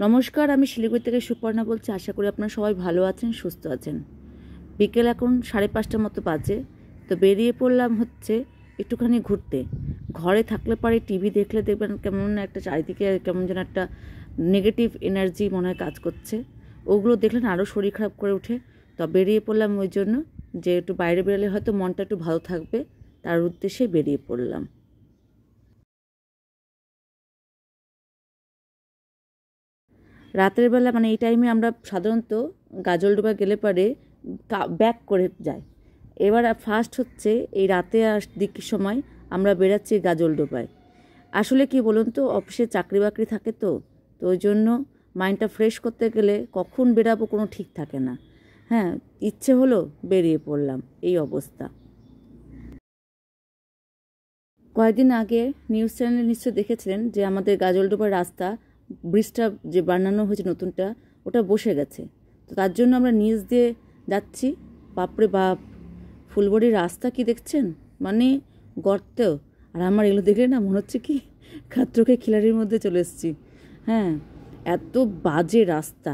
নমস্কার, আমি শিলিগুড়ি থেকে সুপর্ণা বলছি। আশা করি আপনারা সবাই ভালো আছেন, সুস্থ আছেন। বিকেল এখন 5:30টার মতো বাজে। তো বেরিয়ে পড়লাম হচ্ছে একটুখানি ঘুরতে। ঘরে থাকলে পরে টিভি দেখলে দেখবেন কেমন একটা চারিদিকে কেমন যেন একটা নেগেটিভ এনার্জি মনে হয় কাজ করছে। ওগুলো দেখলেন আরও শরীর খারাপ করে ওঠে। তো বেরিয়ে পড়লাম ওই জন্য যে একটু বাইরে বেরোলে হয়তো মনটা একটু ভালো থাকবে, তার উদ্দেশ্যে বেরিয়ে পড়লাম। রাতের বেলা মানে এই টাইমে আমরা সাধারণত গাজলডোবা গেলে পরে ব্যাক করে যাই। এবার ফার্স্ট হচ্ছে এই রাতে দিকের সময় আমরা বেরাচ্ছি গাজলডোবায়। আসলে কি বলুন তো, অফিসে চাকরি বাকরি থাকে তো ওই জন্য মাইন্ডটা ফ্রেশ করতে গেলে কখন বেরাবো কোনো ঠিক থাকে না। হ্যাঁ, ইচ্ছে হলো বেরিয়ে পড়লাম, এই অবস্থা। কয়েকদিন আগে নিউজ চ্যানেলে নিশ্চয় দেখেছিলেন যে আমাদের গাজলডোবার রাস্তা ব্রিজটা যে বানানো হয়েছে নতুনটা, ওটা বসে গেছে। তো তার জন্য আমরা নিচ দিয়ে যাচ্ছি। বাপরে বাপ, ফুলবাড়ির রাস্তা কি দেখছেন, মানে গর্ত। আর আমার এগুলো দেখলে না মনে হচ্ছে কি খাত্রকে খিলাড়ির মধ্যে চলে এসেছি। হ্যাঁ, এত বাজে রাস্তা।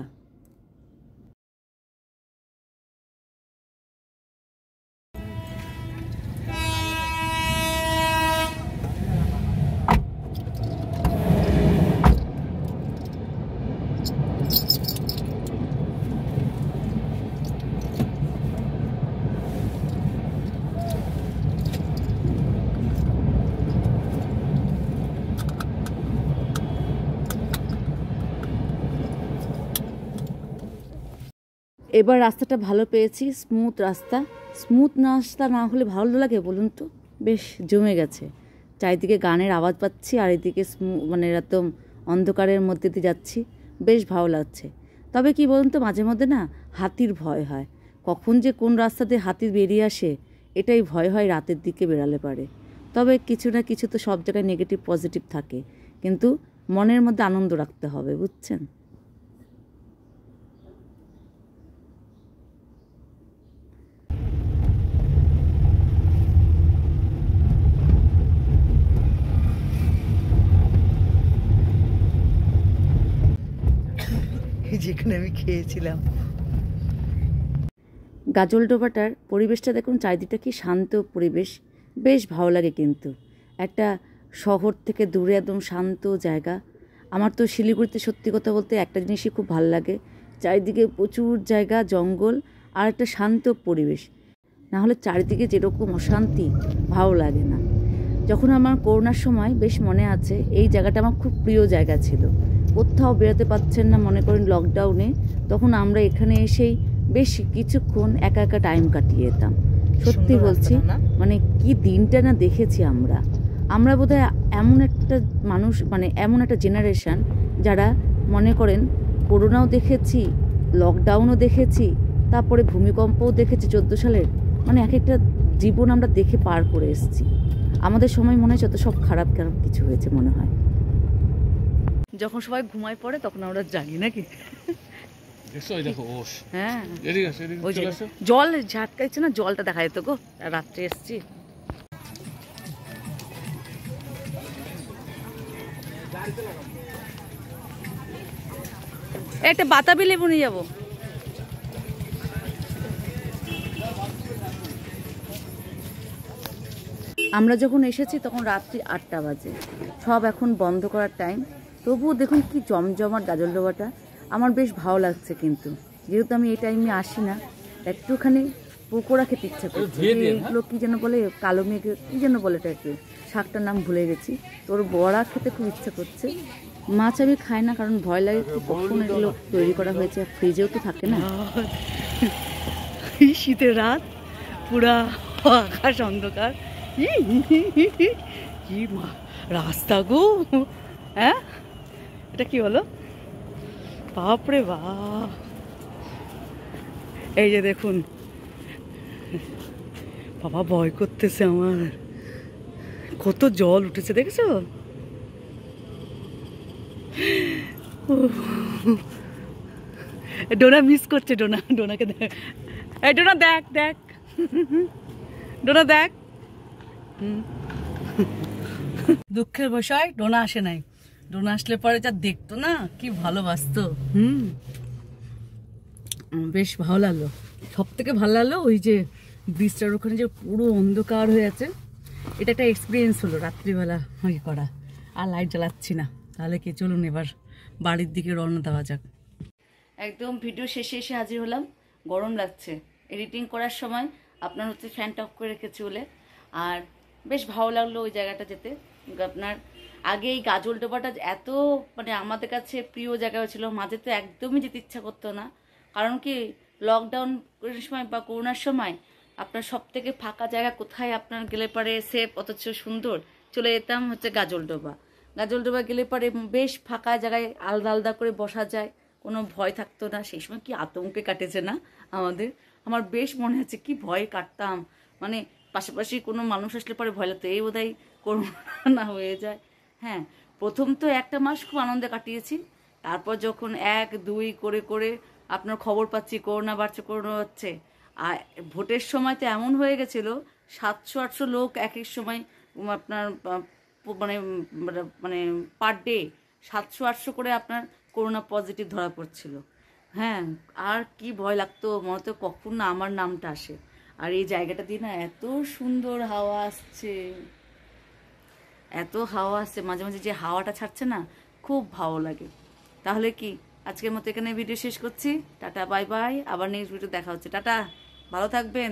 এবার রাস্তাটা ভালো পেয়েছি, স্মুথ রাস্তা। স্মুথ রাস্তা না হলে ভালো লাগে বলুন তো? বেশ জমে গেছে। চারিদিকে গানের আওয়াজ পাচ্ছি আর এদিকে মানে একদম অন্ধকারের মধ্যে দিয়ে যাচ্ছি, বেশ ভালো লাগছে। তবে কি বলুন তো, মাঝে মধ্যে না হাতির ভয় হয়। কখন যে কোন রাস্তা দিয়ে হাতি বেরিয়ে আসে এটাই ভয় হয় রাতের দিকে বেরালে পারে। তবে কিছু না কিছু তো সব জায়গায় নেগেটিভ পজিটিভ থাকে, কিন্তু মনের মধ্যে আনন্দ রাখতে হবে, বুঝছেন? যেখানে আমি খেয়েছিলাম। গাজলডোবাটার পরিবেশটা দেখুন, চারিদিকটা কি শান্ত পরিবেশ, বেশ ভালো লাগে। কিন্তু একটা শহর থেকে দূরে একদম শান্ত জায়গা। আমার তো শিলিগুড়িতে সত্যি কথা বলতে একটা জিনিসই খুব ভালো লাগে, চারিদিকে প্রচুর জায়গা, জঙ্গল আর একটা শান্ত পরিবেশ। না হলে চারিদিকে যেরকম অশান্তি, ভালো লাগে না। যখন আমার করোনার সময় বেশ মনে আছে, এই জায়গাটা আমার খুব প্রিয় জায়গা ছিল। কোথাও বেরোতে পারছেন না, মনে করেন লকডাউনে, তখন আমরা এখানে এসেই বেশ কিছুক্ষণ একা একা টাইম কাটিয়ে যেতাম। সত্যি বলছি, মানে কি দিনটা না দেখেছি আমরা বোধহয় এমন একটা মানুষ, মানে এমন একটা জেনারেশন যারা মনে করেন করোনাও দেখেছি, লকডাউনও দেখেছি, তারপরে ভূমিকম্পও দেখেছি 14 সালের। মানে এক একটা জীবন আমরা দেখে পার করে এসেছি। আমাদের সময় মনে হয় যত সব খারাপ খারাপ কিছু হয়েছে মনে হয়। যখন সবাই ঘুমায় পড়ে তখন আমরা জাগি নাকি? হ্যাঁ, জল ঝাটকাইছে না, জলটা দেখা যেত গো। রাত্রে এসছি। একটা বাতাবি লেবু নিয়ে যাবো। আমরা যখন এসেছি তখন রাত্রি 8টা বাজে। সব এখন বন্ধ করার টাইম। তবুও দেখুন কি জমজমাট গাজলডোবাটা। আমার বেশ ভালো লাগছে, কিন্তু যেহেতু আমি এই টাইমে আসি না, একটুখানি পকোড়া খেতে ইচ্ছা করছে। এইগুলো কি যেন বলে, কালো মেঘ কি যেন বলে এটাকে, শাকটার নাম ভুলে গেছি। তোর বড়া খেতে খুব ইচ্ছা করছে। মাছ আমি খাই না, কারণ ভয় লাগে কখন এগুলো তৈরি করা হয়েছে, ফ্রিজেও তো থাকে না। শীতের রাত, পুরা আকাশ অন্ধকার। কি রাস্তা গো! হ্যাঁ, এটা কি হলো? বাপরে বাপ, এই যে দেখুন, বাবা ভয় করতেছে আমার। কত জল উঠেছে দেখছো? ডোনা মিস করছে। ডোনাকে দেখ, এই ডোনা দেখ দেখ, ডোনা দেখ। দুঃখের বিষয় ডোনা আসে নাই, ডোনা আসলে পরে যা দেখতো না, কি ভালোবাসতো। বেশ ভালো লাগলো। সব থেকে ভালো লাগলো ওই যে ব্রিজটার ওখানে যে পুরো অন্ধকার হয়ে আছে, এটা একটা এক্সপিরিয়েন্স হলো রাত্রিবেলা ওই করা। আর লাইট জ্বালাচ্ছি না, তাহলে কি, চলুন এবার বাড়ির দিকে রওনা দেওয়া যাক। একদম ভিডিও শেষে এসে হাজির হলাম। গরম লাগছে, এডিটিং করার সময় আপনার হচ্ছে ফ্যানটা অফ করে রেখেছি বলে। আর বেশ ভালো লাগলো ওই জায়গাটা যেতে। আপনার আগে এই গাজলডোবাটা এত মানে আমাদের কাছে প্রিয় জায়গা ছিল, মাঝে তো একদমই যেতে ইচ্ছা করতো না। কারণ কি, লকডাউন সময় বা করোনার সময় আপনার সব থেকে ফাঁকা জায়গা কোথায় আপনার গেলে পারে সেফ অথচ সুন্দর, চলে যেতাম হচ্ছে গাজলডোবা। গাজলডোবা গেলে পারে বেশ ফাঁকা জায়গায় আলাদা আলাদা করে বসা যায়, কোনো ভয় থাকতো না। সেই সময় কি আতঙ্কে কাটেছে না আমাদের, আমার বেশ মনে আছে কি ভয় কাটতাম। মানে পাশাপাশি কোনো মানুষ আসলে পরে ভয় লাগতো, এই বোধহয় করোনা না হয়ে যায়। হ্যাঁ, প্রথম তো একটা মাস খুব আনন্দে কাটিয়েছি। তারপর যখন 1-2 করে করে আপনার খবর পাচ্ছি করোনা বাড়ছে করোনা হচ্ছে, আর ভোটের সময় তো এমন হয়ে গেছিল 700-800 লোক এক এক সময় আপনার মানে মানে পার ডে 700-800 করে আপনার করোনা পজিটিভ ধরা পড়ছিল। হ্যাঁ, আর কি ভয় লাগতো, মনে হতো কখন না আমার নামটা আসে। আর এই জায়গাটা দিয়ে না এত সুন্দর হাওয়া আসছে, এত হাওয়া আসছে, মাঝে মাঝে যে হাওয়াটা ছাড়ছে না, খুব ভালো লাগে। তাহলে কি আজকের মতো এখানে ভিডিও শেষ করছি। টাটা বাই বাই, আবার নেক্সট ভিডিও দেখা হচ্ছে। টাটা, ভালো থাকবেন।